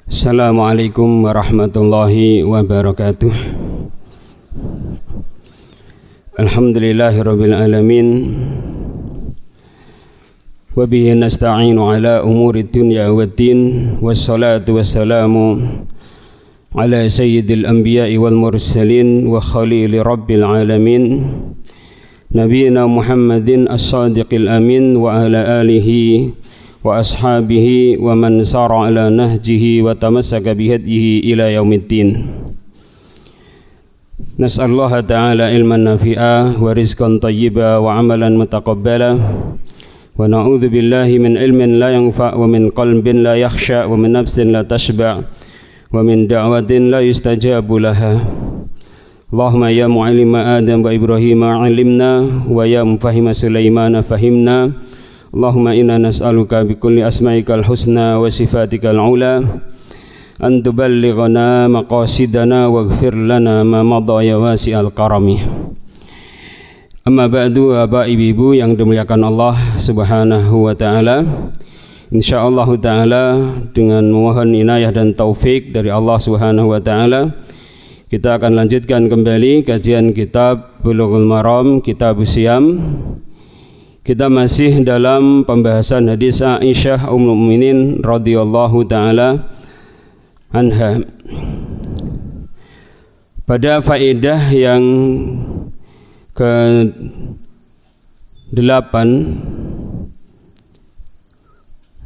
Assalamualaikum warahmatullahi wabarakatuh. Alhamdulillahirabbil alamin. Wa bihi nasta'inu ala umuri dunya waddin. Wassalatu wassalamu ala sayyidil anbiya'i wal mursalin wa khalili rabbil alamin. Nabiyina Muhammadin as-sadiqil amin wa ala alihi wa ashabihi wa man sara ala nahjihi wa tamassaka bihadihi ila yaumiddin. Nas'alullaha ta'ala ilman nafi'a wa rizqan tayyiba wa amalan mutaqabbala wa na'udzu billahi min ilmin la yanfa' wa min qalbin la yakhsha wa min nafsin la tashba' wa min da'watin la yustajabu laha. Allahumma ya mu'allima Adam wa Ibrahim 'allimna wa ya mufahhima Sulaiman fahimna. Allahumma inna nas'aluka bikulli asma'ikal husna wa sifatikal ula an tuballighana maqasidana waghfir lana ma madha ya wasi'al karami. Amma ba'du, Bapak Ibu yang dimuliakan Allah Subhanahu wa taala. Insyaallah taala dengan mohon inayah dan taufik dari Allah Subhanahu wa taala, kita akan lanjutkan kembali kajian kitab Bulughul Maram, Kitab Siyam. Kita masih dalam pembahasan hadis Aisyah Ummul Mukminin radhiyallahu taala anha. Pada faedah yang ke-8,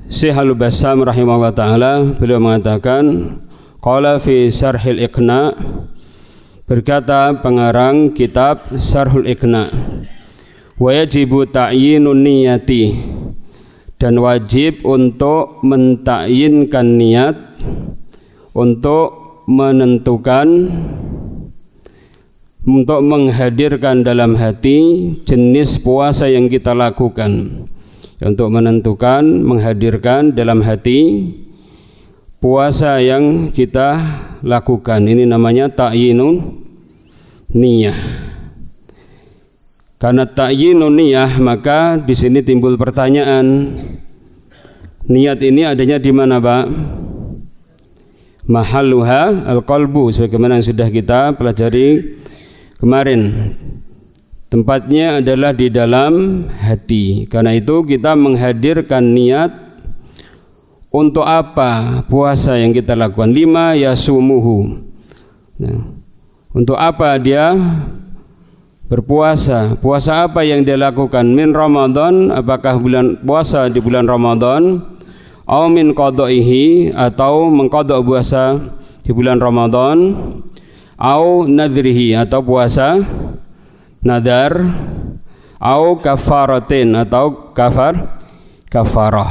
Syekh Al-Bassam rahimahullah taala beliau mengatakan qala fi Syarhil Iqna, berkata pengarang kitab Syarhul Iqna, wa yajibu ta'yinun niyati, dan wajib untuk mentakyinkan niat, untuk menentukan, untuk menghadirkan dalam hati jenis puasa yang kita lakukan, untuk menentukan, menghadirkan dalam hati puasa yang kita lakukan. Ini namanya ta'yinun niyah. Karena ta'yinun niyah, maka di sini timbul pertanyaan, niat ini adanya di mana, Pak? Mahalluha al-qalbu, sebagaimana yang sudah kita pelajari kemarin. Tempatnya adalah di dalam hati. Karena itu kita menghadirkan niat untuk apa puasa yang kita lakukan. Lima yasumuhu. Nah, untuk apa dia berpuasa? Puasa apa yang dia lakukan? Min Ramadan, apakah bulan puasa di bulan Ramadan? Au min qadaihi, atau mengqada puasa di bulan Ramadan? Au nadrihi, atau puasa nadar? Au kafaratin, atau kafarah.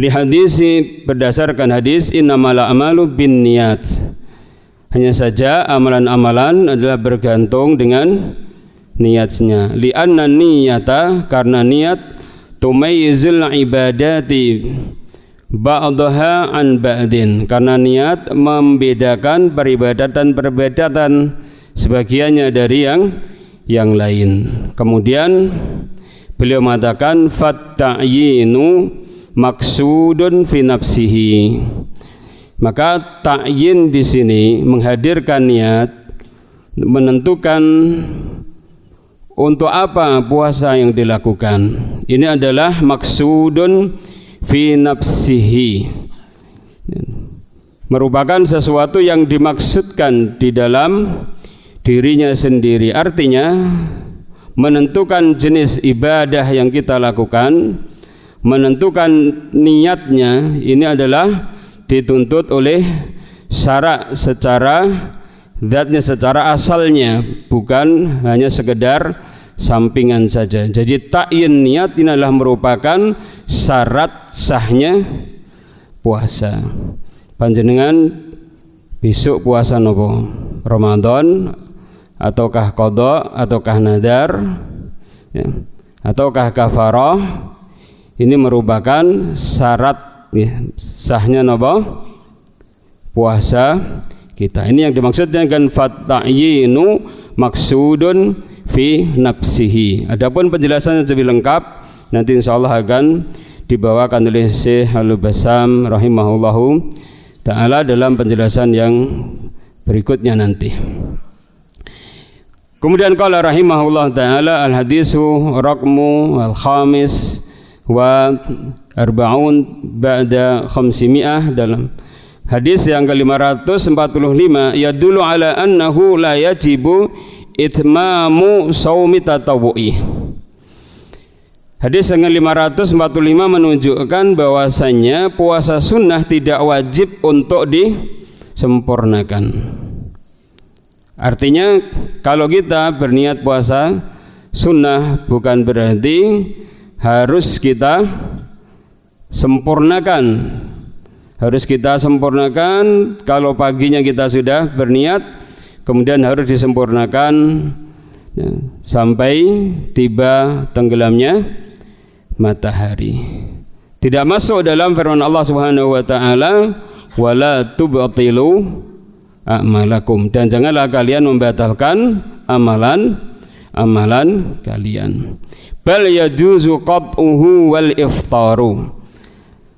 Li hadisi, berdasarkan hadis innamal a'malu binniyat, hanya saja amalan-amalan adalah bergantung dengan niatnya. Li'anna niyata, karena niat tumayyizul ibadati ba'daha an ba'din, karena niat membedakan peribadatan sebagiannya dari yang lain. Kemudian beliau mengatakan fatta'yinu maksudun fi nafsihi, maka ta'yin di sini menghadirkan niat, menentukan untuk apa puasa yang dilakukan. Ini adalah maksudun fi nafsihi, merupakan sesuatu yang dimaksudkan di dalam dirinya sendiri. Artinya menentukan jenis ibadah yang kita lakukan, menentukan niatnya, ini adalah dituntut oleh syara secara zatnya, secara asalnya, bukan hanya sekedar sampingan saja. Jadi ta'yin niat ini adalah merupakan syarat sahnya puasa. Panjenengan besok puasa nopo? Ramadan, ataukah qada, ataukah nadar, ya, ataukah kafarah? Ini merupakan syarat sahnya nopo? Puasa kita. Ini yang dimaksud dengan fatta'yinu maksudun fi nafsihi. Adapun penjelasannya lebih lengkap nanti insyaallah akan dibawakan oleh Syekh Al-Bassam rahimahullahu ta'ala dalam penjelasan yang berikutnya nanti. Kemudian qala rahimahullah ta'ala al-hadisu raqmu al-khamis wa arba'un ba'da 500 dalam hadis yang ke-545 yadullu ala annahu la yajibu itmamu shaumi tatawwu'i. Hadis yang ke-545 menunjukkan bahwasanya puasa sunnah tidak wajib untuk disempurnakan. Artinya kalau kita berniat puasa sunnah bukan berarti harus kita sempurnakan. Harus kita sempurnakan. Kalau paginya kita sudah berniat, kemudian harus disempurnakan ya, sampai tiba tenggelamnya matahari. Tidak masuk dalam firman Allah Subhanahu wa taala, "Wala tubtilu a'malakum." Dan janganlah kalian membatalkan amalan kalian. Bal yajuzu qat'uhu wal iftaru.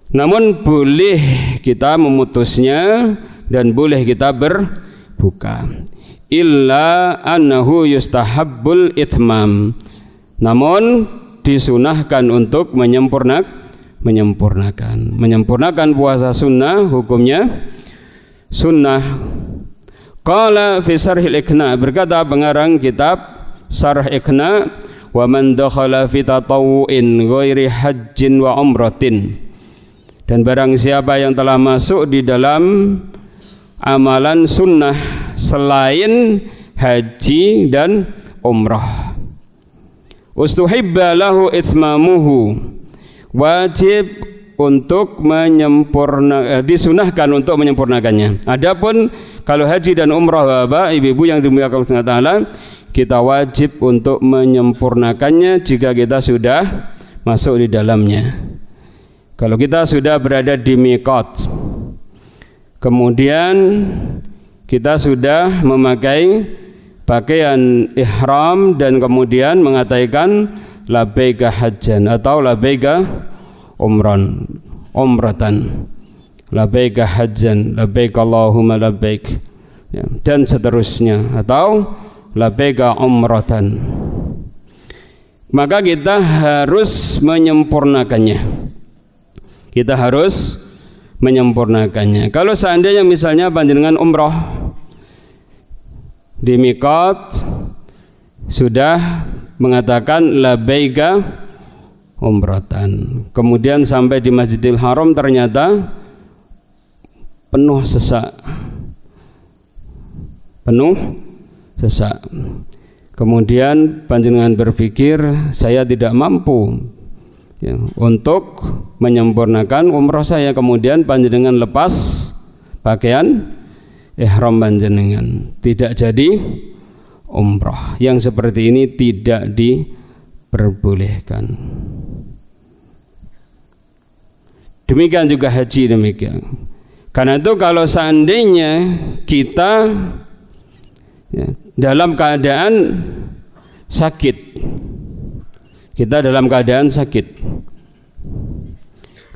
Namun boleh kita memutusnya dan boleh kita berbuka. Illa annahu yustahabbul itmam. Namun disunahkan untuk menyempurnakan puasa sunnah, hukumnya sunnah. Qala fi Syarhil Iqna, berkata pengarang kitab Syarh Iqna, wa man dakhala fi tatawwu'in ghairi hajjin wa umratin, dan barang siapa yang telah masuk di dalam amalan sunnah selain haji dan umrah, ustuhibba lahu itmamuhu, wajib untuk disunahkan untuk menyempurnakannya. Adapun kalau haji dan umrah Bapak Ibu yang dimuliakan Allah Taala, kita wajib untuk menyempurnakannya jika kita sudah masuk di dalamnya. Kalau kita sudah berada di miqat, kemudian kita sudah memakai pakaian ihram dan kemudian mengatakan labbaika hajjan atau labbaika umratan, labbaika hajjan, labbaik Allahumma labbaik, ya, dan seterusnya, atau labbaika umratan, maka kita harus menyempurnakannya. Kita harus menyempurnakannya. Kalau seandainya misalnya panjenengan umrah di miqat sudah mengatakan labbaika umratan, kemudian sampai di Masjidil Haram ternyata penuh sesak, kemudian panjenengan berpikir saya tidak mampu ya, untuk menyempurnakan umrah saya, kemudian panjenengan lepas pakaian ihram panjenengan, tidak jadi umrah. Yang seperti ini tidak diperbolehkan. Demikian juga haji demikian. Karena itu kalau seandainya kita ya, dalam keadaan sakit,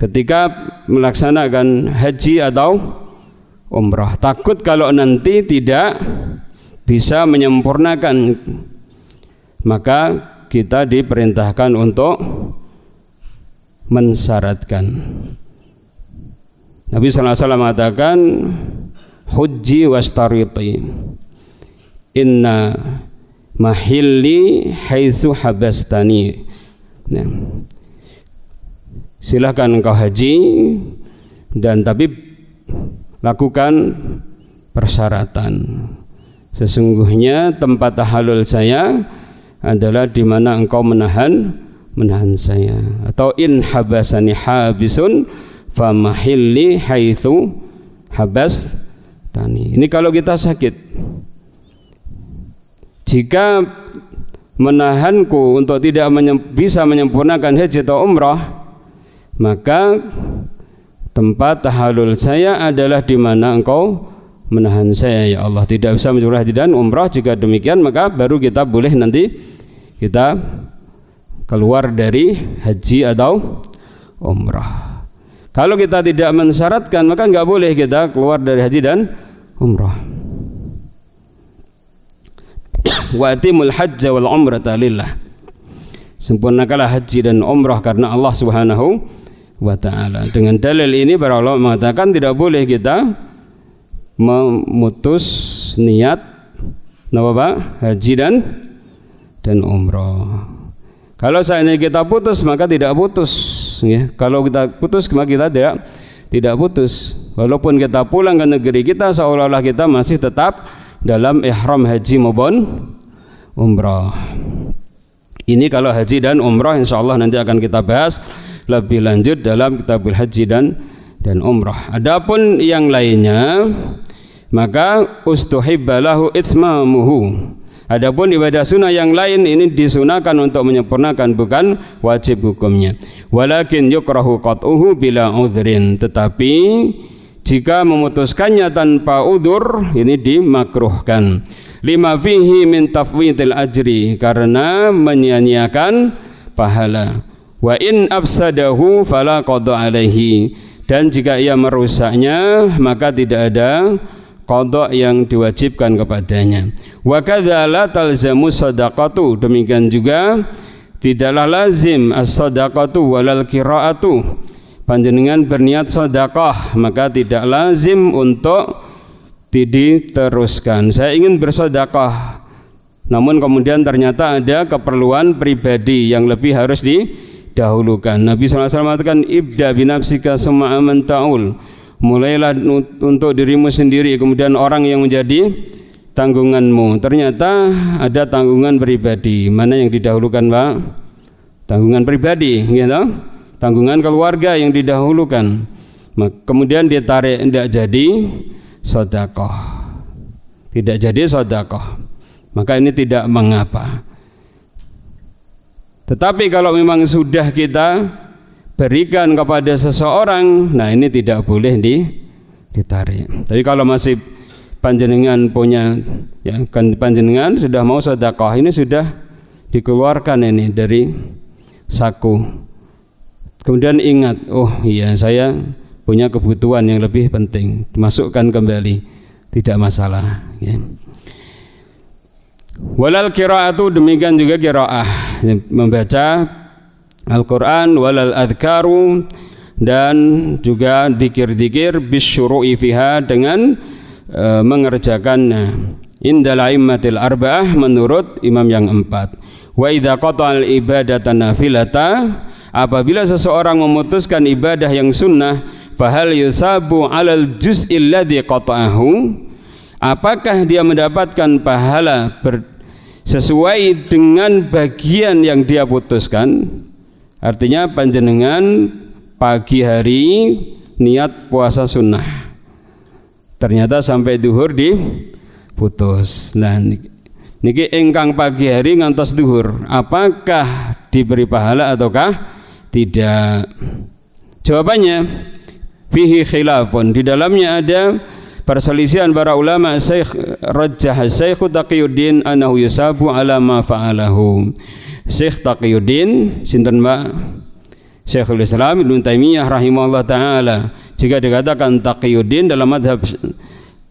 ketika melaksanakan haji atau umrah, takut kalau nanti tidak bisa menyempurnakan, maka kita diperintahkan untuk mensyaratkan. Nabi sallallahu alaihi wasallam mengatakan hujji wastariti inna mahilli haitsu habastani. Nah, silahkan engkau haji dan tapi lakukan persyaratan. Sesungguhnya tempat tahalul saya adalah di mana engkau menahan saya. Atau in habasani habisun famahilli haitsu habastani. Ini kalau kita sakit. Jika menahanku untuk tidak bisa menyempurnakan haji atau umrah, maka tempat tahalul saya adalah di mana engkau menahan saya ya Allah, tidak bisa menyempurnakan haji dan umrah. Jika demikian maka baru kita boleh nanti kita keluar dari haji atau umrah. Kalau kita tidak mensyaratkan, maka nggak boleh kita keluar dari haji dan umrah. Wa atimul hajja wal umrata lillah. Sempurnakanlah haji dan umrah karena Allah Subhanahu wa ta'ala. Dengan dalil ini para ulama mengatakan tidak boleh kita memutus niat haji dan umrah. Kalau seandainya kita putus maka tidak putus, ya. Kalau kita putus maka kita tidak putus. Walaupun kita pulang ke negeri kita seolah-olah kita masih tetap dalam ihram haji maupun umrah. Ini kalau haji dan umrah, insyaallah nanti akan kita bahas lebih lanjut dalam kitabul haji dan umrah. Adapun yang lainnya maka ustuhibba lahu itmamuhu. Adapun ibadah sunnah yang lain ini disunahkan untuk menyempurnakan, bukan wajib hukumnya. Walakin yukrahu qat'uhu bila udhrin. Tetapi jika memutuskannya tanpa udzur ini dimakruhkan. Lima fihi min tafwidil ajri, karena menyia-nyiakan pahala. Wa in afsadahu fala qada alaihi, dan jika ia merusaknya maka tidak ada qada yang diwajibkan kepadanya. Wa kadza la talzamu shadaqatu, demikian juga tidaklah lazim as-shadaqatu walal qiraatu. Panjenengan berniat sedekah maka tidak lazim untuk diteruskan. Saya ingin bersedekah, namun kemudian ternyata ada keperluan pribadi yang lebih harus didahulukan. Nabi SAW mengatakan ibda binafsika summa aman ta'ul. Mulailah untuk dirimu sendiri, kemudian orang yang menjadi tanggunganmu. Ternyata ada tanggungan pribadi. Mana yang didahulukan, Pak? Tanggungan pribadi, gitu. Tanggungan keluarga yang didahulukan. Kemudian ditarik, tidak jadi sedekah, tidak jadi sedekah, maka ini tidak mengapa. Tetapi kalau memang sudah kita berikan kepada seseorang, nah ini tidak boleh ditarik. Tapi kalau masih panjenengan punya, ya kan panjenengan sudah mau sedekah, ini sudah dikeluarkan ini dari saku, kemudian ingat, oh iya saya punya kebutuhan yang lebih penting, masukkan kembali, tidak masalah, ya. Walal qiraatu, demikian juga qiraah, membaca Al-Quran, walal adhkaru, dan juga dzikir-dzikir bisyuru'i fiha, dengan mengerjakannya indal aimmatil arba'ah, menurut imam yang empat. Wa idza qata'al ibadata nafilata, apabila seseorang memutuskan ibadah yang sunnah, fahal yusabu alal juz'il ladzi qata'ahu, apakah dia mendapatkan pahala sesuai dengan bagian yang dia putuskan? Artinya panjenengan pagi hari niat puasa sunnah, ternyata sampai duhur diputus. Nah niki engkang pagi hari ngantos duhur, apakah diberi pahala ataukah tidak? Jawabannya fihi khilafun, di dalamnya ada perselisihan para ulama. Syekh rajjah Syekh Taqiyuddin annahu yusabu ala ma fa'alahu. Syekh Taqiyuddin sinten Mbak? Syekhul Islam Ibnu Taimiyah rahimahullah taala. Jika dikatakan Taqiyuddin dalam madhab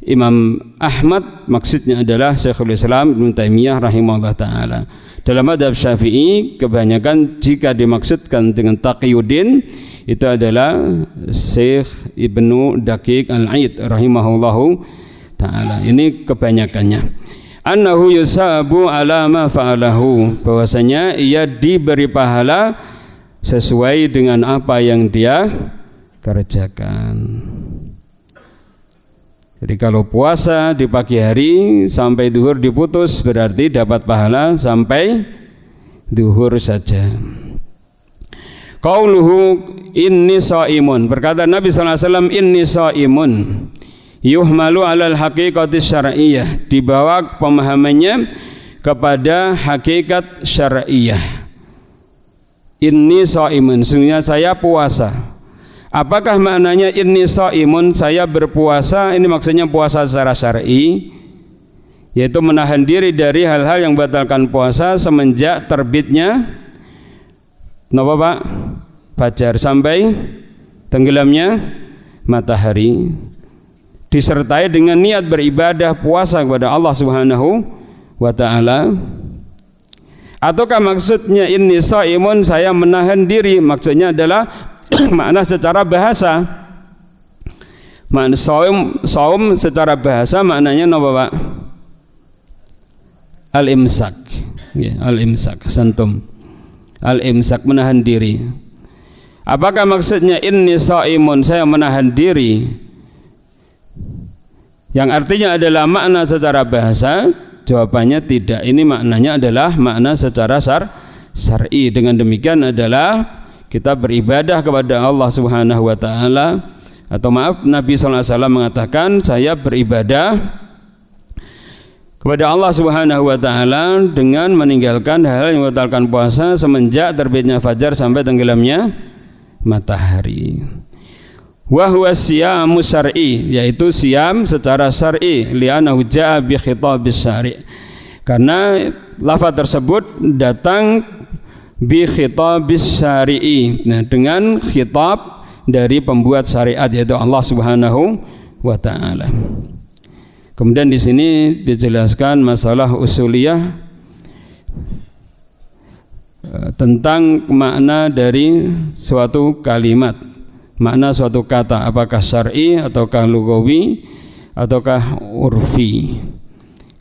Imam Ahmad, maksudnya adalah Syekhul Islam Ibnu Taimiyah rahimahullah taala. Dalam madhab Syafi'i kebanyakan jika dimaksudkan dengan Taqiyuddin itu adalah Syekh Ibnu Daqiq Al-Aid rahimahullahu ta'ala. Ini kebanyakannya. Annahu yusabu ala ma fa'alahu, bahwasanya ia diberi pahala sesuai dengan apa yang dia kerjakan. Jadi kalau puasa di pagi hari sampai duhur diputus, berarti dapat pahala sampai duhur saja. Qauluhu inni shaimun, berkata Nabi sallallahu alaihi wasallam inni shaimun, yuhmalu alal haqiqati syar'iyyah, dibawa pemahamannya kepada hakikat syar'iyyah. Inni shaimun, sesungguhnya saya puasa. Apakah maknanya inni shaimun, saya berpuasa? Ini maksudnya puasa secara syar'i, yaitu menahan diri dari hal-hal yang membatalkan puasa semenjak terbitnya napa Pak? Fajar sampai tenggelamnya matahari, disertai dengan niat beribadah puasa kepada Allah Subhanahu wa taala. Ataukah maksudnya inni shaimun, saya menahan diri, maksudnya adalah makna secara bahasa. Makna saum secara bahasa maknanya napa Pak? Al-imsak. Ya, al-imsak, santum. Al-imsak, menahan diri. Apakah maksudnya inni shaimun, saya menahan diri, yang artinya adalah makna secara bahasa? Jawabannya tidak. Ini maknanya adalah makna secara syar'i. Dengan demikian adalah kita beribadah kepada Allah Subhanahu wa taala, atau maaf, Nabi sallallahu alaihi wasallam mengatakan, saya beribadah kepada Allah Subhanahu wa taala dengan meninggalkan hal yang membatalkan puasa semenjak terbitnya fajar sampai tenggelamnya matahari. Wa huwa siyamu syar'i, yaitu siam secara syar'i, li'annahu jaa bi khitabis syari', karena lafaz tersebut datang bi khitabis syari'i, nah, dengan khitab dari pembuat syariat, yaitu Allah Subhanahu wa taala. Kemudian di sini dijelaskan masalah usuliyah tentang makna dari suatu kalimat, makna suatu kata, apakah syar'i ataukah lugawi ataukah urfi.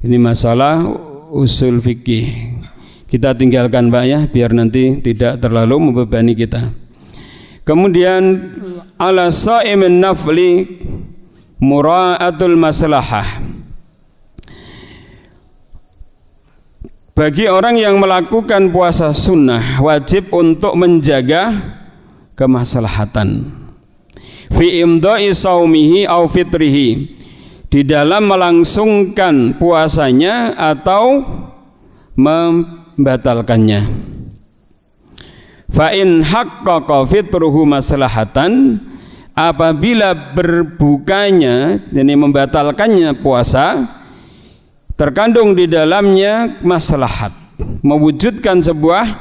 Ini masalah usul fikih. Kita tinggalkan Pak ya, biar nanti tidak terlalu membebani kita. Kemudian ala sha'imin nafli mura'atul maslahah. Bagi orang yang melakukan puasa sunnah wajib untuk menjaga kemaslahatan fi imdai saumihi au fitrihi, di dalam melangsungkan puasanya atau membatalkannya. Fa in haqqaqa fitruhu maslahatan, apabila berbukanya, yakni membatalkannya puasa, terkandung di dalamnya maslahat, mewujudkan sebuah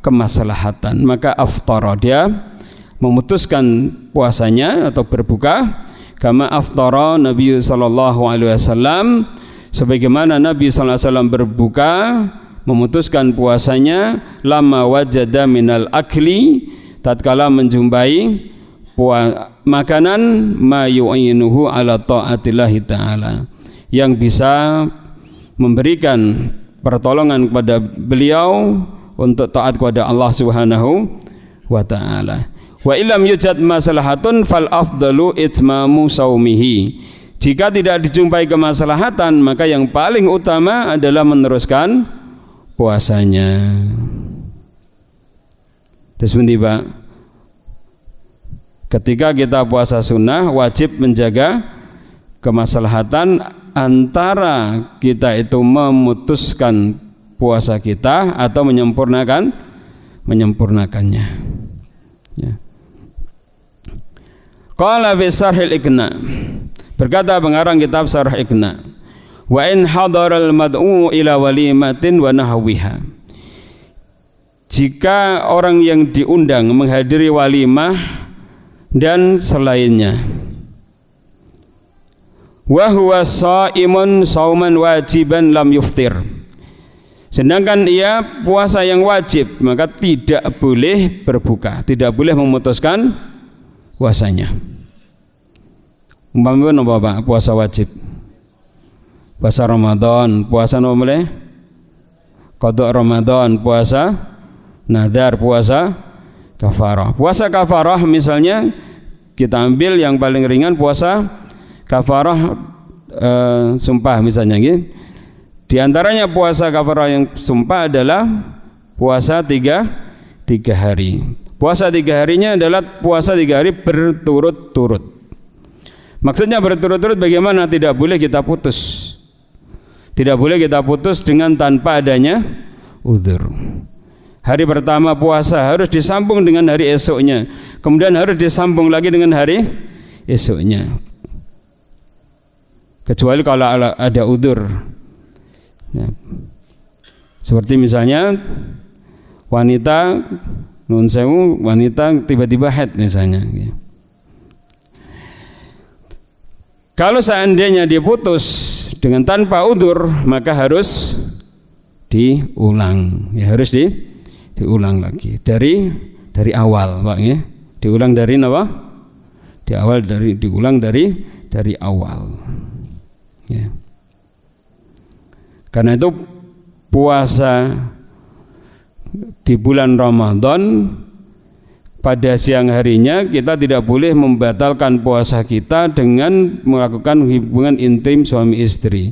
kemaslahatan, maka aftara, dia memutuskan puasanya atau berbuka, kama aftara Nabi sallallahu alaihi wasallam, sebagaimana Nabi sallallahu alaihi wasallam berbuka, memutuskan puasanya, lama wajada minal akli, tatkala menjumpai makanan ma yu'inuhu ala ta'atillahi ta'ala, yang bisa memberikan pertolongan kepada beliau untuk taat kepada Allah Subhanahu wa taala. Wa illam yujad maslahatun fal afdalu itmamu saumihi. Jika tidak dijumpai kemaslahatan, maka yang paling utama adalah meneruskan puasanya. Terus Pak, ketika kita puasa sunnah wajib menjaga kemaslahatan antara kita itu memutuskan puasa kita atau menyempurnakannya. Ya. Qala fi Syarhil Iqna, berkata pengarang kitab Syarh Iqna, wa in hadaral mad'u ila walimatin wa nahwiha, jika orang yang diundang menghadiri walimah dan selainnya, wa huwa shaimun sauman wajiban lam yuftir, sedangkan ia puasa yang wajib, maka tidak boleh berbuka, tidak boleh memutuskan puasanya. Umpamanya apa Pak? Puasa wajib, puasa Ramadan, puasa apa boleh? Qada Ramadan, puasa nadar, puasa kafarah. Puasa kafarah misalnya kita ambil yang paling ringan, puasa kafarah sumpah misalnya gitu. Di antaranya puasa kafarah yang sumpah adalah puasa tiga hari. Puasa 3 harinya adalah puasa 3 hari berturut-turut. Maksudnya berturut-turut bagaimana? Tidak boleh kita putus. Tidak boleh kita putus dengan tanpa adanya uzur. Hari pertama puasa harus disambung dengan hari esoknya, kemudian harus disambung lagi dengan hari esoknya, kecuali kalau ada uzur ya. Seperti misalnya wanita Nun sewu wanita tiba-tiba haid misalnya. Kalau seandainya diputus dengan tanpa udzur, maka harus diulang. Ya harus diulang lagi dari awal, Pak ya. Diulang dari apa? Diulang dari awal. Ya. Karena itu puasa di bulan Ramadan pada siang harinya kita tidak boleh membatalkan puasa kita dengan melakukan hubungan intim suami istri.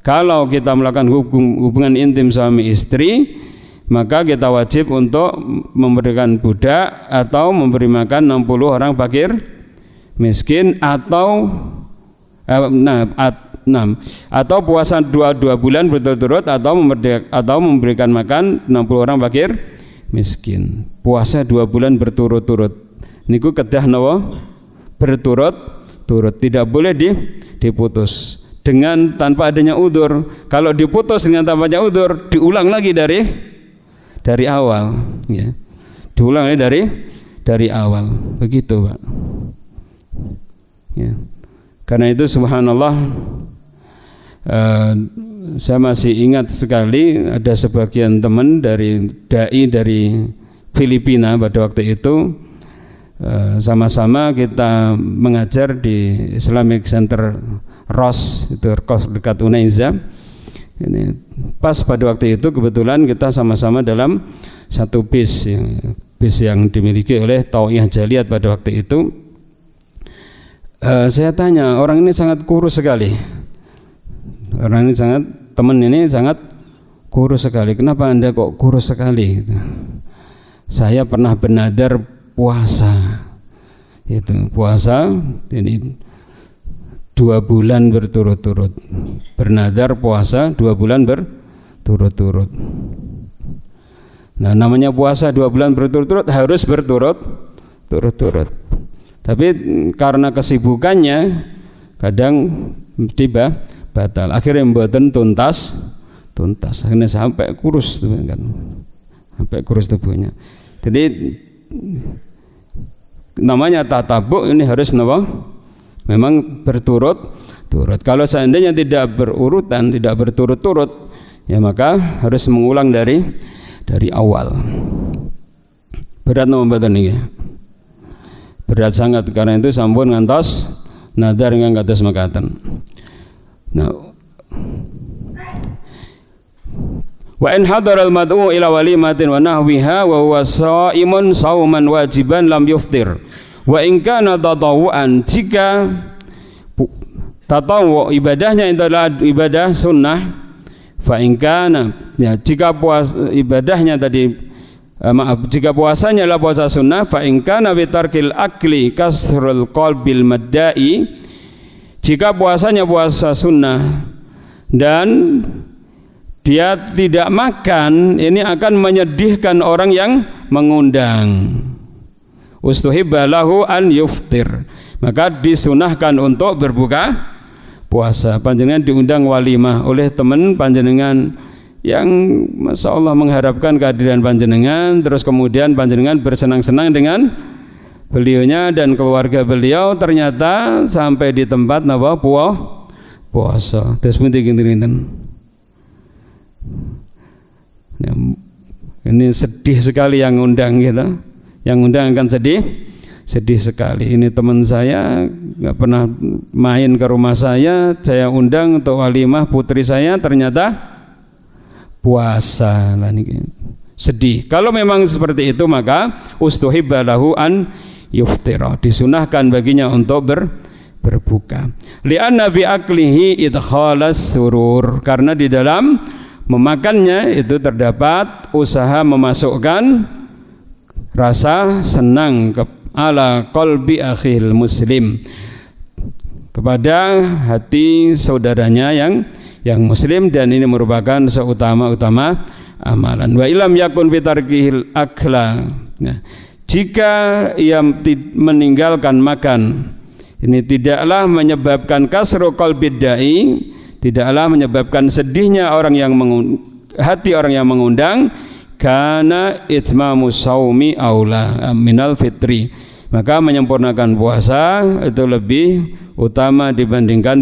Kalau kita melakukan hubungan intim suami istri, maka kita wajib untuk memberikan budak atau memberi makan 60 orang fakir miskin atau atau puasa 2 bulan berturut-turut atau memberikan makan 60 orang fakir miskin. Puasa 2 bulan berturut-turut niku kedah napa berturut-turut, tidak boleh diputus dengan tanpa adanya udzur. Kalau diputus dengan tanpa adanya udzur, diulang lagi dari awal ya. Diulang lagi dari awal. Begitu, Pak. Ya. Karena itu subhanallah, saya masih ingat sekali ada sebagian teman dari dai dari Filipina pada waktu itu, sama-sama kita mengajar di Islamic Center ROS, itu dekat Unaiza. Ini pas pada waktu itu kebetulan kita sama-sama dalam satu bis yang dimiliki oleh Tauiyah Jaliyat pada waktu itu. Saya tanya, orang ini sangat kurus sekali. Teman ini sangat kurus sekali. Kenapa Anda kok kurus sekali? Gitu. Saya pernah bernadar puasa. Itu puasa ini 2 bulan berturut-turut. Bernadar puasa 2 bulan berturut-turut. Nah, namanya puasa 2 bulan berturut-turut harus berturut-turut. Tapi karena kesibukannya kadang tiba batal. Akhirnya mboten tuntas. Akhirnya sampai kurus tuh kan. Sampai kurus tubuhnya. Jadi namanya tatabuk ini harus napa? Memang berturut-turut. Kalau seandainya tidak berurutan, tidak berturut-turut, ya maka harus mengulang dari awal. Berat napa mboten niki? Berat sangat, karena itu sampun ngantos nadar ingkang kados mekaten. Nah, wa in hadaral mad'u ila walimatin wa nahwiha wa huwa shaimun sauman wajiban lam yuftir. Wa in kana tatawuan, jika tatawu ibadahnya adalah ibadah sunnah, fa in kana, ya jika puasa ibadahnya tadi jika puasanya adalah puasa sunnah, fa in kana bi tarkil akli kasrul qalbil maddai, jika puasanya puasa sunnah dan dia tidak makan, ini akan menyedihkan orang yang mengundang. Ustuhibba lahu an yuftir, maka disunahkan untuk berbuka puasa. Panjenengan diundang walimah oleh teman panjenengan yang masya Allah mengharapkan kehadiran panjenengan, terus kemudian panjenengan bersenang-senang dengan beliaunya dan keluarga beliau, ternyata sampai di tempat napa puasa. Terus pun dinten. Ini sedih sekali yang undang gitu. Yang undang akan sedih sekali. Ini teman saya nggak pernah main ke rumah saya undang untuk walimah putri saya, ternyata puasa. Sedih. Kalau memang seperti itu, maka ustuhibba lahu an yuftira, disunahkan baginya untuk berbuka. Li'anna bi aklihi idkhalas surur, karena di dalam memakannya itu terdapat usaha memasukkan rasa senang ala qalbi akhil muslim, kepada hati saudaranya yang muslim, dan ini merupakan seutama-utama amalan. Wa ilam yakun fi tarkihil akla, nah, jika ia meninggalkan makan, ini tidaklah menyebabkan kasru qalbid dai, tidaklah menyebabkan sedihnya hati orang yang mengundang, kana itmamu shaumi aula minal fitri. Maka menyempurnakan puasa itu lebih utama dibandingkan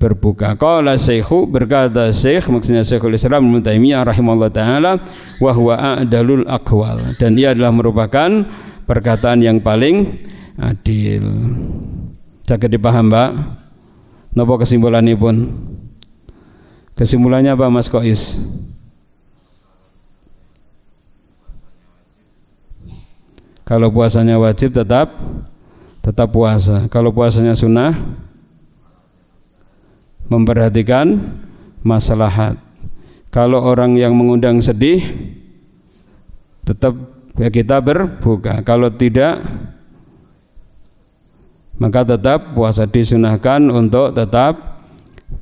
berbuka. Qala Syekhu, berkata Syekh, maksudnya Syekhul Islam Ibnu Taimiyah rahimahullah taala, wa huwa a'dalul aqwal, dan ia adalah merupakan perkataan yang paling adil. Saged dipaham, Pak? Napa kesimpulanipun? Kesimpulannya apa, Mas Kois? Kalau puasanya wajib tetap puasa. Kalau puasanya sunnah, memperhatikan maslahat. Kalau orang yang mengundang sedih, tetap ya kita berbuka. Kalau tidak, maka tetap puasa. Disunahkan untuk tetap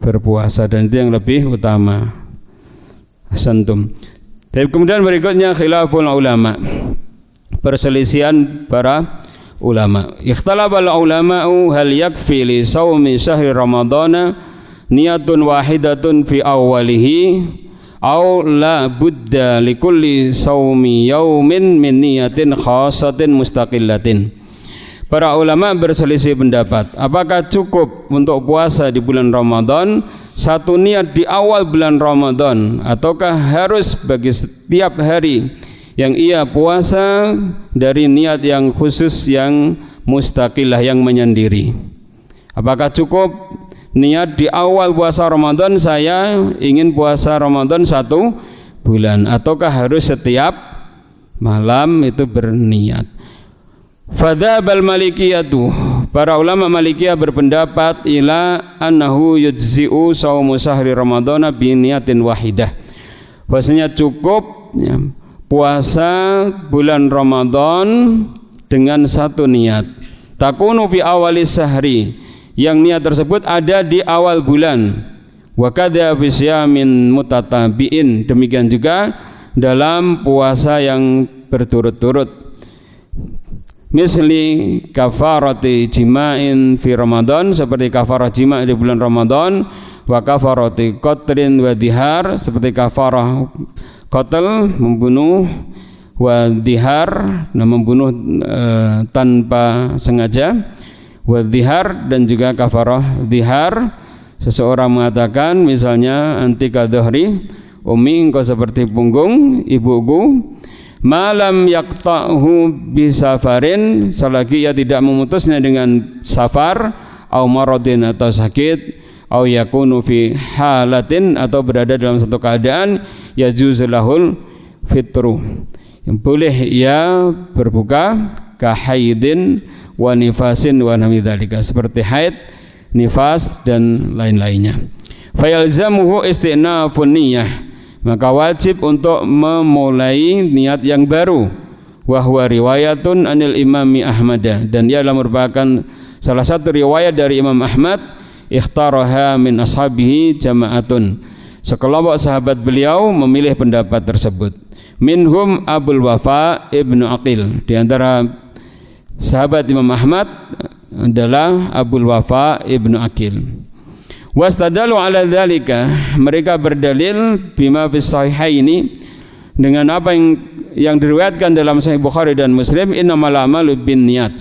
berpuasa, dan itu yang lebih utama. Santum. Tapi kemudian berikutnya khilaful ulama, perselisihan para ulama. Ikhtalafal ulama'u hal yakfi li shaumi syahri ramadhana niyatun wahidatun fi awwalihi aw la budda li kulli shaumi yaumin min niyatin khassatin mustaqillatin. Para ulama berselisih pendapat, apakah cukup untuk puasa di bulan Ramadan satu niat di awal bulan Ramadan, ataukah harus bagi setiap hari yang ia puasa dari niat yang khusus, yang mustaqillah, yang menyendiri? Apakah cukup niat di awal puasa Ramadan, saya ingin puasa Ramadan 1 bulan, ataukah harus setiap malam itu berniat? Fadzhabal malikiyatu, para ulama Malikiyah berpendapat ila annahu yujzi'u shaumu syahri ramadhana bi niyatin wahidah, bahwasanya cukup ya, puasa bulan Ramadan dengan satu niat. Takunu fi awali syahri, yang niat tersebut ada di awal bulan. Wa kadza fi syamin mutatabi'in, demikian juga dalam puasa yang berturut-turut. Misli kafarati jima'in fi Ramadan, seperti kafarah jima' di bulan Ramadan, wa kafarati qatrin wa dihar, seperti kafarah qatl, membunuh, wa dihar, membunuh tanpa sengaja, wa dihar, dan juga kafarah dihar. Seseorang mengatakan misalnya antika dhahri umi, engkau seperti punggung ibuku, malam yaqta'hu bisafarin, selagi ia tidak memutusnya dengan safar, au maradin, atau sakit, au yakunu fi halatin, atau berada dalam satu keadaan yajuzulahul fitru, yang boleh ia berbuka, kahaidin wa nifasin wa namidzalika, seperti haid, nifas, dan lain-lainnya. Fayalzamuhu istinafun niyyah, maka wajib untuk memulai niat yang baru. Wa huwa riwayatun anil imami Ahmad, dan ia adalah merupakan salah satu riwayat dari Imam Ahmad. Ikhtaraha min ashabihi jama'atun, sekelompok sahabat beliau memilih pendapat tersebut. Minhum Abul Wafa Ibnu Aqil, di antara sahabat Imam Ahmad adalah Abul Wafa Ibnu Aqil. Wastadalu ala dzalika, mereka berdalil bima fis sahihaini, dengan apa yang diriwayatkan dalam Sahih Bukhari dan Muslim, innamal a'malu binniyat,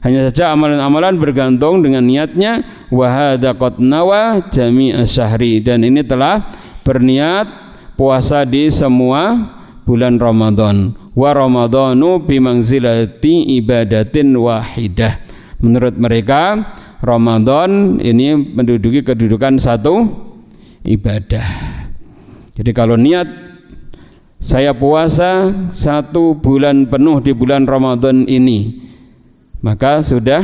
hanya saja amalan-amalan bergantung dengan niatnya. Wa hadza qad nawa jami'as syahri, dan ini telah berniat puasa di semua bulan Ramadan. Wa ramadhanu bimanzilati ibadatin wahidah, menurut mereka Ramadan ini menduduki kedudukan satu ibadah. Jadi kalau niat saya puasa 1 bulan penuh di bulan Ramadan ini, maka sudah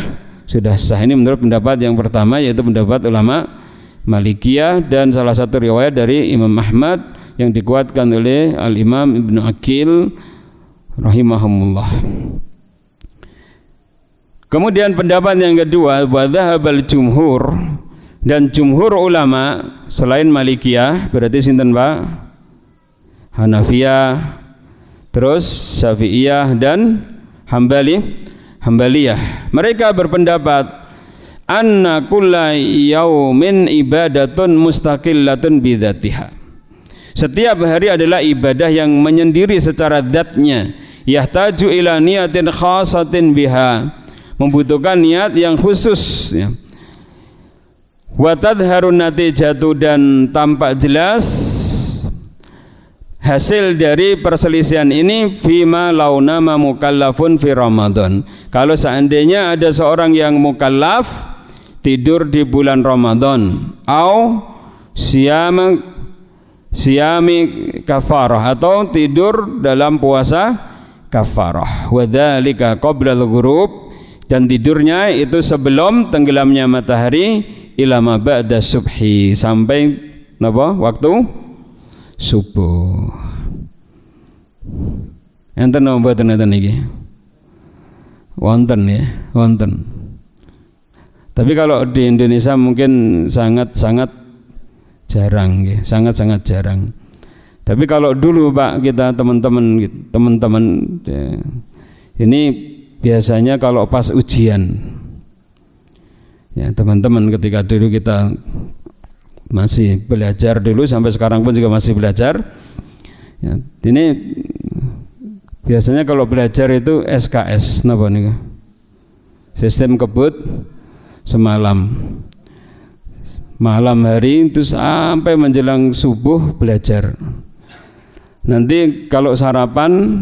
sah. Ini menurut pendapat yang pertama, yaitu pendapat ulama Malikiyah, dan salah satu riwayat dari Imam Ahmad yang dikuatkan oleh Al-Imam Ibnu Aqil rahimahumullah. Kemudian pendapat yang kedua, wadhahabal jumhur, dan jumhur ulama selain Malikiyah, berarti sinten Pak? Hanafiyah, terus Syafi'iyah, dan Hambaliyah. Mereka berpendapat anna kulla yaumin ibadatun mustaqillatun bidzatiha, Setiap hari adalah ibadah yang menyendiri secara dzatnya. Yahtaju ila niyatin khasatin biha, membutuhkan niat yang khusus ya. Wa tadharun natijatu, dan tampak jelas hasil dari perselisihan ini fima launama mukallafun fi Ramadan. Kalau seandainya ada seorang yang mukallaf tidur di bulan Ramadan, au siyami kafarah, atau tidur dalam puasa kafarah, wa dzalika qabla al-ghurub, dan tidurnya itu sebelum tenggelamnya matahari, ila ma ba'da subhi, sampai napa waktu subuh. Enten napa mboten enten iki? Wonten ya, wonten. Tapi kalau di Indonesia mungkin sangat-sangat jarang ya, sangat-sangat jarang. Tapi kalau dulu Pak, kita teman-teman ya, ini biasanya kalau pas ujian ya, teman-teman ketika dulu kita masih belajar dulu, sampai sekarang pun juga masih belajar ya, ini biasanya kalau belajar itu SKS napa nih, sistem kebut semalam, malam hari itu sampai menjelang subuh belajar. Nanti kalau sarapan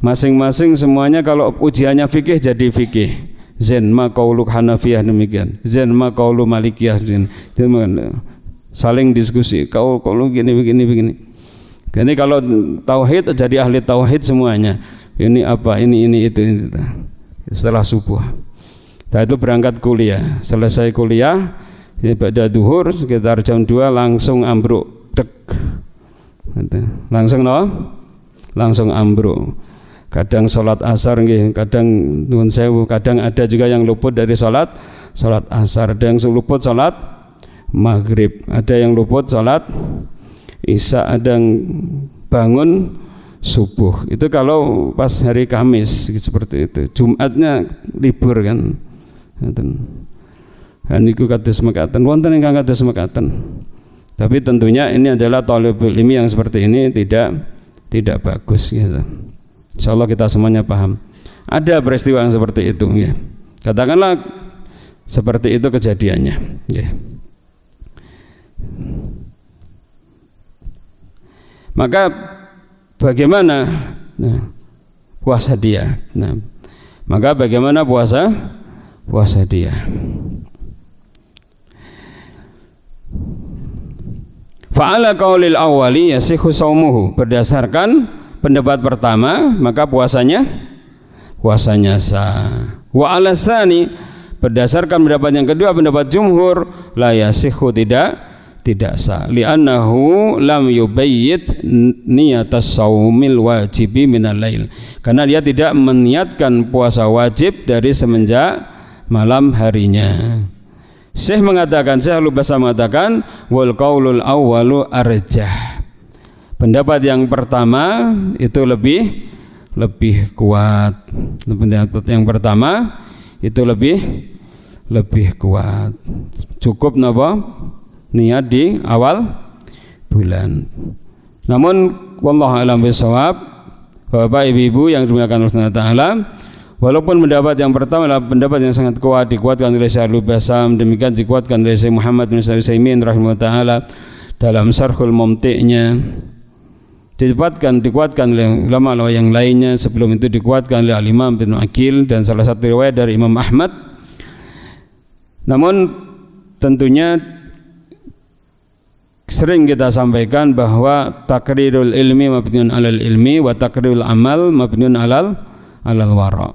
masing-masing semuanya, kalau ujiannya fikih jadi fikih, zen ma qaulu Hanafiyah demikian, zen ma qaulu Malikiyah, saling diskusi, qaulu gini begini. Jadi kalau tauhid jadi ahli tauhid semuanya. Ini apa, ini itu. Setelah subuh. Setelah itu berangkat kuliah. Selesai kuliah pada duhur sekitar jam 2 langsung ambruk, dek. Langsung langsung ambruk. Kadang sholat asar nggih, kadang nuwun sewu, kadang ada juga yang luput dari sholat asar, ada yang luput sholat maghrib, ada yang luput sholat isya, ada yang bangun subuh. Itu kalau pas hari Kamis seperti itu. Jumatnya libur kan. Dan iku kados mekaten, wonten ingkang kados mekaten. Tapi tentunya ini adalah thalibul ilmi yang seperti ini tidak bagus gitu. Insyaallah kita semuanya paham. Ada peristiwa yang seperti itu ya. Katakanlah seperti itu kejadiannya ya. Maka bagaimana puasa dia? Maka bagaimana puasa dia? Fa'ala qaulil awwali yasihu shaumuhu, berdasarkan pendapat pertama maka puasanya sah. Wa ala tsani, berdasarkan pendapat yang kedua, pendapat jumhur, la yasihu, tidak sah, li'annahu lam yubayyit niyatas shaumil wajibi minal lail, karena dia tidak meniatkan puasa wajib dari semenjak malam harinya. Syekh Al-Lubasa mengatakan wal qaulul awwalu arjah, pendapat yang pertama itu lebih kuat. Pendapat yang pertama itu lebih kuat. Cukup napa? Niat di awal bulan. Namun wallahu a'lam bishawab, Bapak Ibu yang dimuliakan Allah Taala, walaupun pendapat yang pertama adalah pendapat yang sangat kuat, dikuatkan oleh Syekh Al-Lubasa, demikian dikuatkan oleh Syekh Muhammad bin Shalih Al-Utsaimin rahimahullah taala dalam Syarhul Mumti'-nya, dikuatkan oleh ulama yang lainnya, sebelum itu dikuatkan oleh Al-Imam bin Aqil dan salah satu riwayat dari Imam Ahmad. Namun tentunya sering kita sampaikan bahwa takrirul ilmi mabniun alal ilmi wa takrirul amal mabniun alal wara.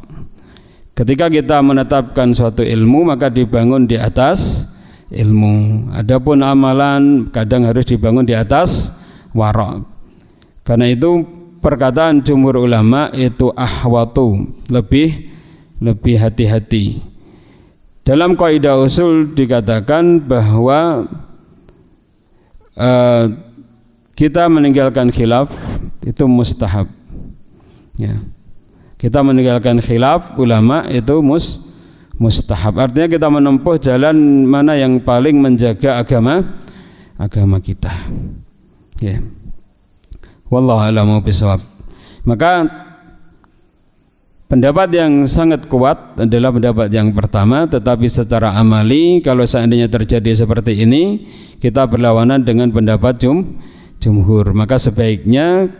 Ketika kita menetapkan suatu ilmu maka dibangun di atas ilmu. Adapun amalan kadang harus dibangun di atas wara. Karena itu perkataan jumhur ulama itu ahwatu, lebih hati-hati. Dalam kaidah usul dikatakan bahwa kita meninggalkan khilaf itu mustahab ya. Kita meninggalkan khilaf ulama itu mustahab, artinya kita menempuh jalan mana yang paling menjaga agama kita ya. Wallahu a'lamu bishawab. Maka pendapat yang sangat kuat adalah pendapat yang pertama, tetapi secara amali kalau seandainya terjadi seperti ini kita berlawanan dengan pendapat jumhur, maka sebaiknya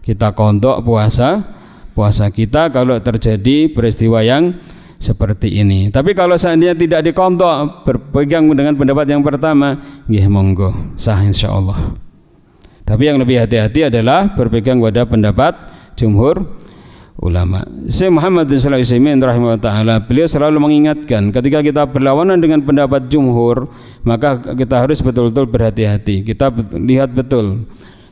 kita kontok puasa kita kalau terjadi peristiwa yang seperti ini. Tapi kalau seandainya tidak dikontok, berpegang dengan pendapat yang pertama, nggih monggo sah insyaallah. Tapi yang lebih hati-hati adalah berpegang pada pendapat jumhur ulama. Syekh Muhammad bin Shalih Al-Utsaimin rahimahullah taala, beliau selalu mengingatkan ketika kita berlawanan dengan pendapat jumhur, maka kita harus betul-betul berhati-hati. Kita lihat betul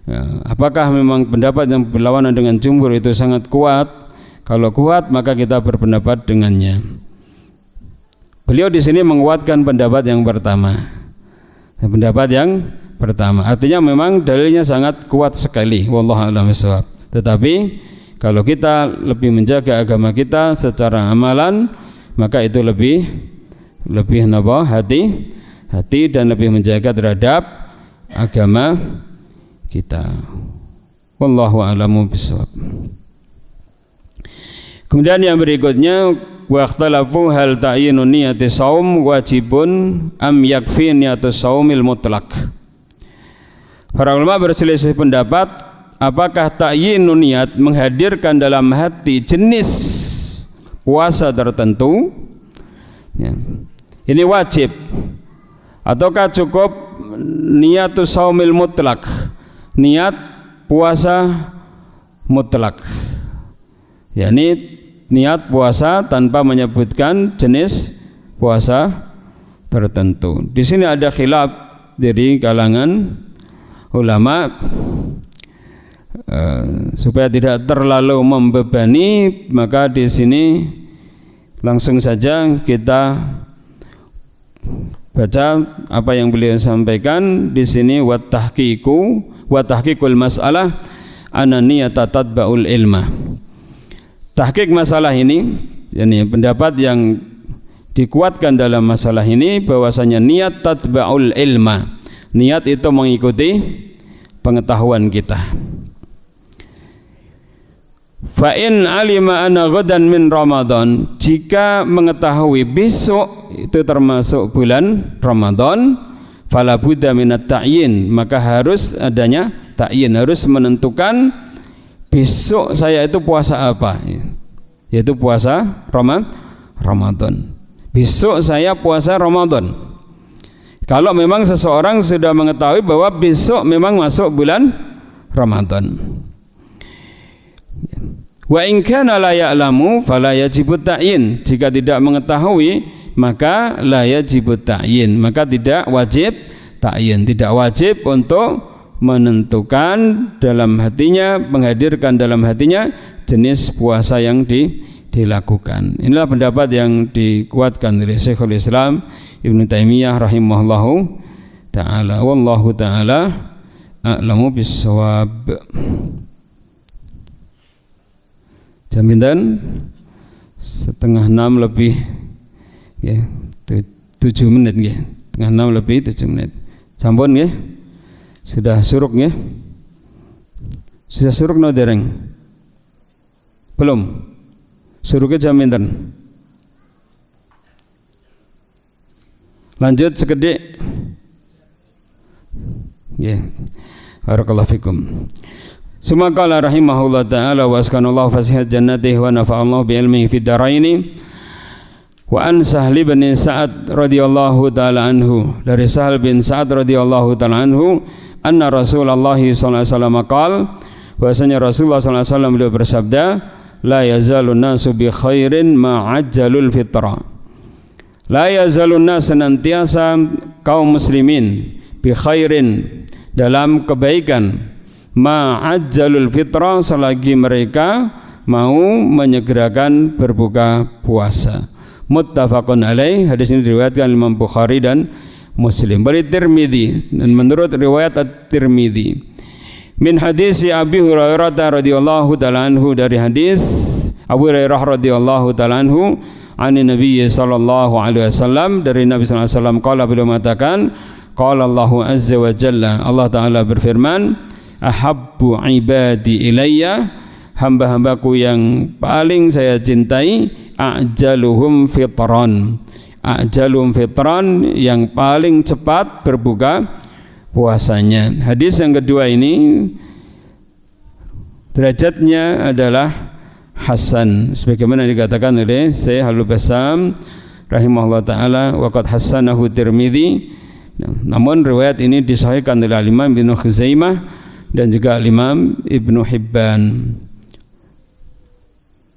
ya, apakah memang pendapat yang berlawanan dengan jumhur itu sangat kuat. Kalau kuat maka kita berpendapat dengannya. Beliau di sini menguatkan pendapat yang pertama. Pendapat yang pertama artinya memang dalilnya sangat kuat sekali, wallahu a'lam bishawab. Tetapi kalau kita lebih menjaga agama kita secara amalan, maka itu lebih hati dan lebih menjaga terhadap agama kita. Wallahu a'lamu bishawab. Kemudian yang berikutnya, wa ikhtalafu hal ta'yinun niyati shaum wajibun am yakfi niyatus shaumil mutlaq. Para ulama berselisih pendapat apakah ta'yinun niyat menghadirkan dalam hati jenis puasa tertentu ya, ini wajib ataukah cukup niyatus shaumil mutlaq, niat puasa mutlak, yakni niat puasa tanpa menyebutkan jenis puasa tertentu. Di sini ada khilaf dari kalangan ulama supaya tidak terlalu membebani, maka di sini langsung saja kita baca apa yang beliau sampaikan di sini. Wa tahqiqul mas'alah ananiyata tatba'ul ilma. Tahqiq masalah ini, yakni pendapat yang dikuatkan dalam masalah ini bahwasanya niat tatba'ul ilma, niat itu mengikuti pengetahuan kita. Fa in alima anna ghadan min Ramadan, jika mengetahui besok itu termasuk bulan Ramadan, fala budda minat ta'yin, maka harus adanya ta'yin, harus menentukan besok saya itu puasa apa, yaitu puasa Ramadan. Besok saya puasa Ramadan. Kalau memang seseorang sudah mengetahui bahwa besok memang masuk bulan Ramadan. Wa in kana la ya'lamu fala yajibut ta'yin. Jika tidak mengetahui maka la yajibut ta'yin, maka tidak wajib ta'yin, tidak wajib untuk menentukan dalam hatinya, menghadirkan dalam hatinya jenis puasa yang dilakukan. Inilah pendapat yang dikuatkan oleh Syekhul Islam Ibnu Taimiyah rahimahullahu ta'ala. Wallahu ta'ala a'lamu bissawab. Jam pinten? 5:30 lebih ya, 7 menit nggih. 5:30 lebih 7 menit. Sampun nggih? Sudah suruk nggih? Sudah suruk no dereng? Belum. Suruknya jam pinten? Lanjut sekedhik. Nggih. Barakallahu fikum. Summa qala rahimahullah ta'ala wa askanallahu fasihat jannatihi wa nafa'allahu bi ilmihi fid dharaini. Wa an Sahl bin Sa'ad radhiyallahu ta'ala anhu, dari Sahl bin Sa'ad radhiyallahu ta'ala anhu, anna Rasulullah sallallahu alaihi wasallam qala, bahwasanya Rasulullah sallallahu alaihi wasallam beliau bersabda, la yazalun nasu bi khairin ma ajjalul fitra. La yazalun nas, senantiasa kaum muslimin, bi khairin, dalam kebaikan, ma ajjalul fitra, selagi mereka mau menyegerakan berbuka puasa. Muttafaqun alaih. Hadis ini diriwayatkan Imam Bukhari dan Muslim. Bari Tirmidzi, dan menurut riwayat At-Tirmidzi, min hadis Abi Hurairah radhiyallahu ta'ala anhu, dari hadis Abu Hurairah radhiyallahu ta'ala anhu, ani Nabi sallallahu alaihi wasallam, dari Nabi sallallahu alaihi wasallam, qala, beliau mengatakan, qala Allahu azza wa jalla, Allah taala berfirman, ahabbu ibadi ilayya, hamba-hambaku yang paling saya cintai, ajaluhum fitran, ajaluhum fitran, yang paling cepat berbuka puasanya. Hadis yang kedua ini derajatnya adalah hasan, sebagaimana dikatakan oleh Syekh Al-Bassam rahimahullah taala, waqad hasanahu Tirmidzi. Namun riwayat ini disahihkan oleh Imam Ibnu Khuzaimah dan juga Imam Ibnu Hibban.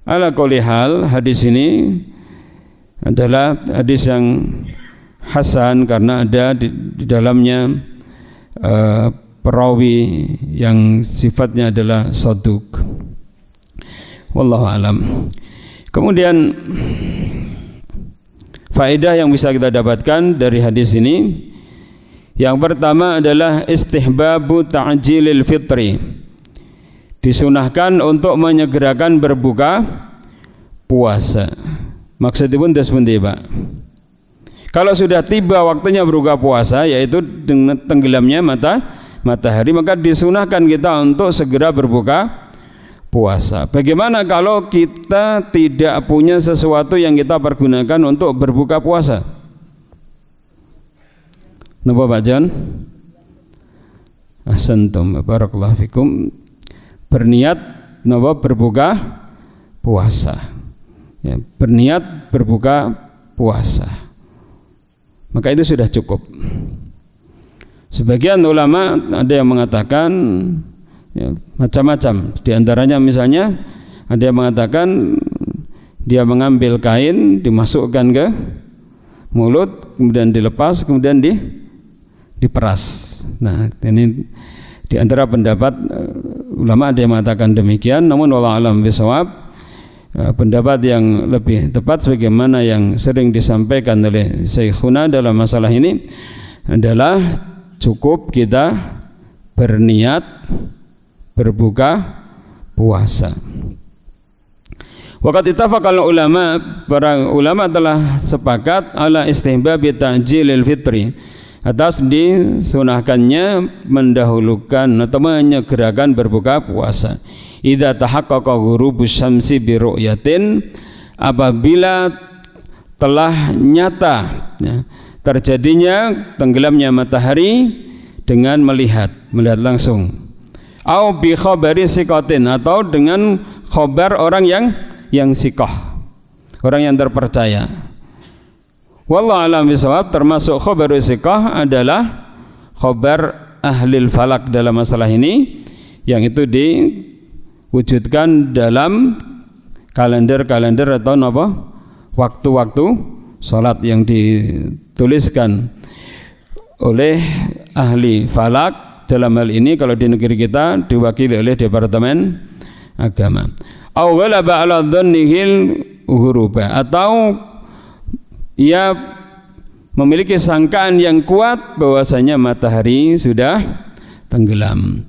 Ala kulli hal, hadis ini adalah hadis yang hasan karena ada di dalamnya perawi yang sifatnya adalah shaduk. Wallahu alam. Kemudian faedah yang bisa kita dapatkan dari hadis ini, yang pertama adalah istihbabu ta'jilil fitri, disunahkan untuk menyegerakan berbuka puasa. Maksudnya pun seperti Pak, kalau sudah tiba waktunya berbuka puasa, yaitu dengan tenggelamnya matahari, maka disunahkan kita untuk segera berbuka puasa. Bagaimana kalau kita tidak punya sesuatu yang kita pergunakan untuk berbuka puasa? Napa Pak John? Ahsantum, barakallahu fikum. Berniat napa berbuka puasa. Ya, berniat berbuka puasa. Maka itu sudah cukup. Sebagian ulama ada yang mengatakan ya, macam-macam. Di antaranya misalnya ada yang mengatakan dia mengambil kain, dimasukkan ke mulut, kemudian dilepas, kemudian diperas. Nah, ini di antara pendapat ulama ada yang mengatakan demikian. Namun wallahu a'lam bishawab, pendapat yang lebih tepat sebagaimana yang sering disampaikan oleh Syekhuna dalam masalah ini adalah cukup kita berniat berbuka puasa. Waqad ittafaqal ulama, para ulama telah sepakat ala istihbabi ta'jilil fitri, atas disunahkannya mendahulukan atau menyegerakan berbuka puasa. Idza tahaqqaqa ghurubus syamsi bi ru'yatin, apabila telah nyata ya, terjadinya tenggelamnya matahari dengan melihat langsung. Au bi khabari siqatin, atau dengan khabar orang yang siqah, orang yang terpercaya. Wallahu a'lam bishawab, termasuk khabar siqah adalah khabar ahlil falak dalam masalah ini, yang itu diwujudkan dalam kalender-kalender atau apa waktu-waktu salat yang dituliskan oleh ahli falak. Dalam hal ini kalau di negeri kita diwakili oleh Departemen Agama. Au ghalaba 'ala dhannihil ghuruba, atau ia memiliki sangkaan yang kuat bahwasanya matahari sudah tenggelam.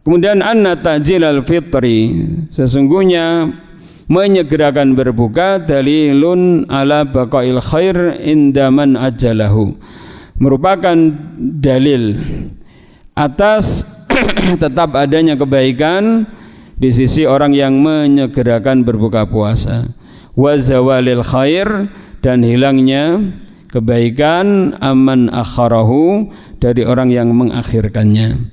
Kemudian anna ta'jilal fitri, sesungguhnya menyegerakan berbuka dalilun ala baqail khair inda man ajalahu, merupakan dalil atas tetap adanya kebaikan di sisi orang yang menyegerakan berbuka puasa. Wa zawalil khair, dan hilangnya kebaikan aman akharahu, dari orang yang mengakhirkannya.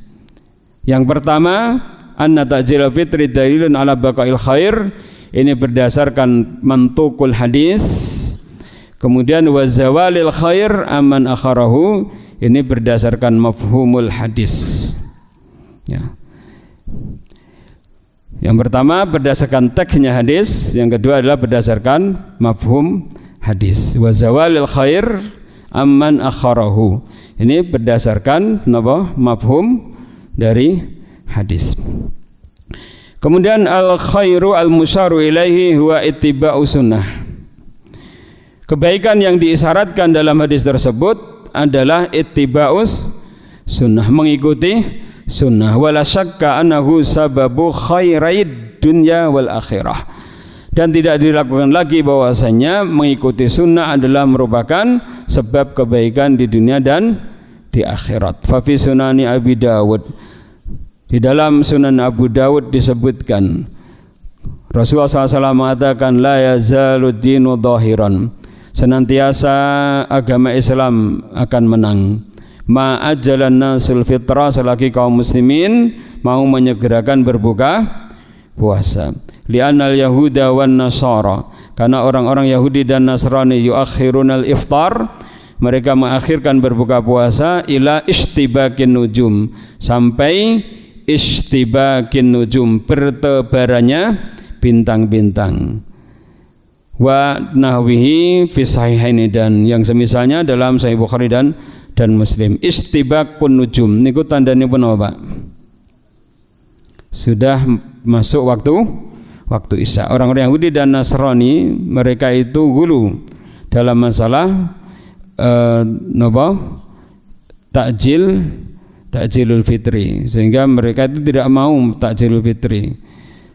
Yang pertama, anna ta'jil fitri dalilun ala baqail khair, ini berdasarkan mantukul hadis. Kemudian wa zawalil khair aman akharahu, ini berdasarkan mafhumul hadis ya. Yang pertama berdasarkan teksnya hadis, yang kedua adalah berdasarkan mafhum hadis. Wa zawalil khair amman akharahu, ini berdasarkan mafhum dari hadis. Kemudian al khairu al musyaru ilaihi huwa ittiba'u sunnah, kebaikan yang diisyaratkan dalam hadis tersebut adalah ittiba'us sunnah, mengikuti sunnah. Wala syakka annahu sababu khairid dunya wal akhirah, dan tidak diragukan lagi bahwasanya mengikuti sunnah adalah merupakan sebab kebaikan di dunia dan di akhirat. Fa fi sunani Abi Dawud, Di dalam Sunan Abu Dawud disebutkan Rasulullah SAW mengatakan la yazalu dinu dhahiran, senantiasa agama Islam akan menang. Ma ajalan nasul fitrah, selagi kaum muslimin mau menyegerakan berbuka puasa. Li'annal yahuda wan nasara, karena orang-orang Yahudi dan Nasrani yuakhirunal iftar, mereka mengakhirkan berbuka puasa ila istibakin nujum, sampai istibakin nujum, bertebarannya bintang-bintang. Wa nahwihi fi sahihaini, dan yang semisalnya dalam Sahih Bukhari dan Muslim. Istibakun nujum niku tandane pun apa, Pak? Sudah masuk waktu Isya. Orang-orang Yahudi dan Nasrani mereka itu hulu dalam masalah takjilul fitri, sehingga mereka itu tidak mau takjilul fitri.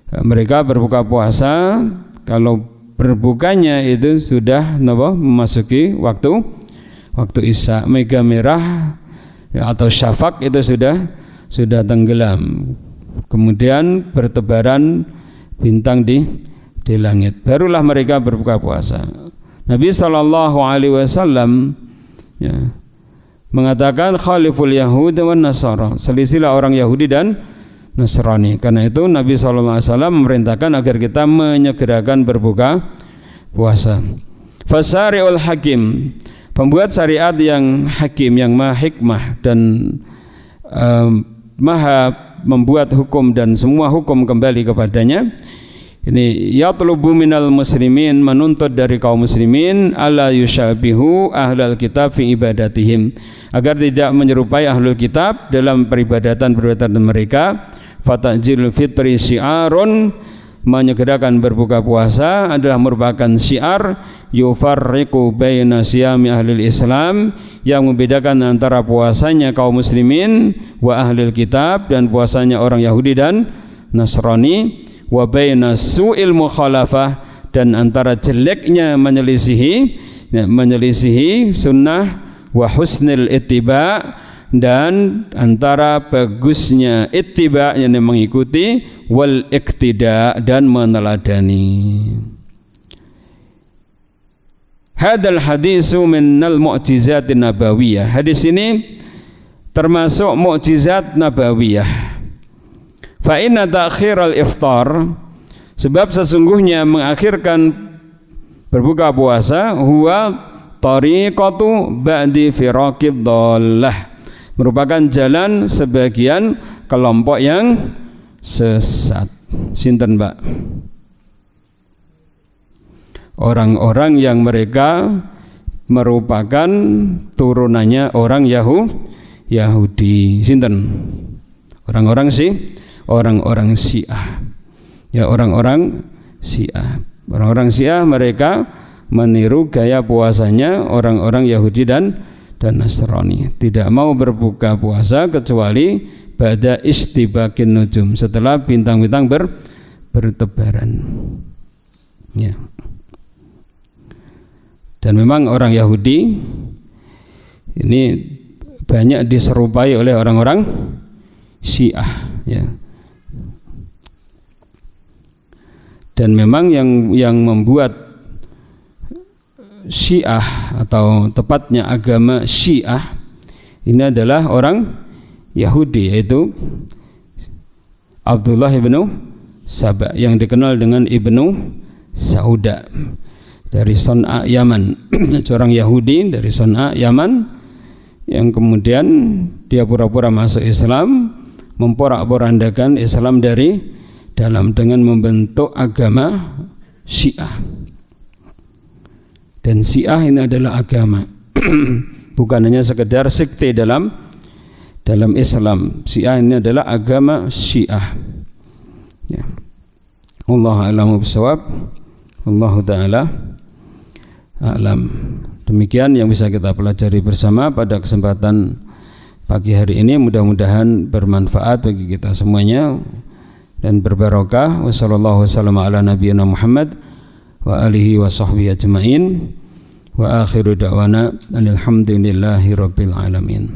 Mereka berbuka puasa kalau berbukanya itu sudah memasuki waktu Isya. Mega merah atau syafaq itu sudah tenggelam, kemudian bertebaran bintang di langit, barulah mereka berbuka puasa. Nabi SAW mengatakan khaliful Yahud wan Nasara, selisilah orang Yahudi dan Nasrani. Karena itu Nabi SAW memerintahkan agar kita menyegerakan berbuka puasa. Fasari'ul hakim, pembuat syariat yang hakim, yang maha hikmah dan maha membuat hukum dan semua hukum kembali kepadanya. Ini yatlubu minal muslimin, menuntut dari kaum muslimin alla yushabihu ahlal kitab fi ibadatihim, agar tidak menyerupai ahlul kitab dalam peribadatan mereka. Fatajilul fitri syiarun, menyegerakan berbuka puasa adalah merupakan syiar yufarriqu baina siyami ahlil Islam, yang membedakan antara puasanya kaum muslimin wa ahlil kitab, dan puasanya orang Yahudi dan Nasrani, wa baina su'il mukhalafah, dan antara jeleknya menyelisihi sunnah, wa husnil ittiba, dan antara bagusnya ittiba yang mengikuti, wal iktida, dan meneladani. Hadal hadisu minnal mu'jizatin nabawiyah, hadis ini termasuk mu'jizat nabawiyah. Fa inna ta'khiral iftar, sebab sesungguhnya mengakhirkan berbuka puasa huwa tariqatu ba'di firaqid dhallah, merupakan jalan sebagian kelompok yang sesat. Sinten, Pak? Orang-orang yang mereka merupakan turunannya orang Yahudi. Sinten? Orang-orang Syiah. Ya, orang-orang Syiah. Orang-orang Syiah mereka meniru gaya puasanya orang-orang Yahudi dan Nasrani. Tidak mau berbuka puasa kecuali ba'da istibakin nujum, setelah bintang-bintang bertebaran. Ya. Dan memang orang Yahudi ini banyak diserupai oleh orang-orang Syiah, ya. Dan memang yang membuat Syiah, atau tepatnya agama Syiah, ini adalah orang Yahudi, yaitu Abdullah ibnu Saba, yang dikenal dengan Ibnu Sauda, dari Son'a Yaman. Seorang Yahudi dari Son'a Yaman, yang kemudian dia pura-pura masuk Islam, memporak-porandakan Islam dari dalam dengan membentuk agama Syiah. Dan Syiah ini adalah agama, bukan hanya sekedar sekte dalam Islam. Syiah ini adalah agama Syiah. Ya. Wallahu a'lamu bishawab. Wallahu ta'ala a'lam. Demikian yang bisa kita pelajari bersama pada kesempatan pagi hari ini. Mudah-mudahan bermanfaat bagi kita semuanya dan berbarokah. Wassallallahu wasallam ala nabiyyina Muhammad wa alihi wa sahbihi ajma'in, wa akhiru da'wana alhamdulillahi rabbil alamin.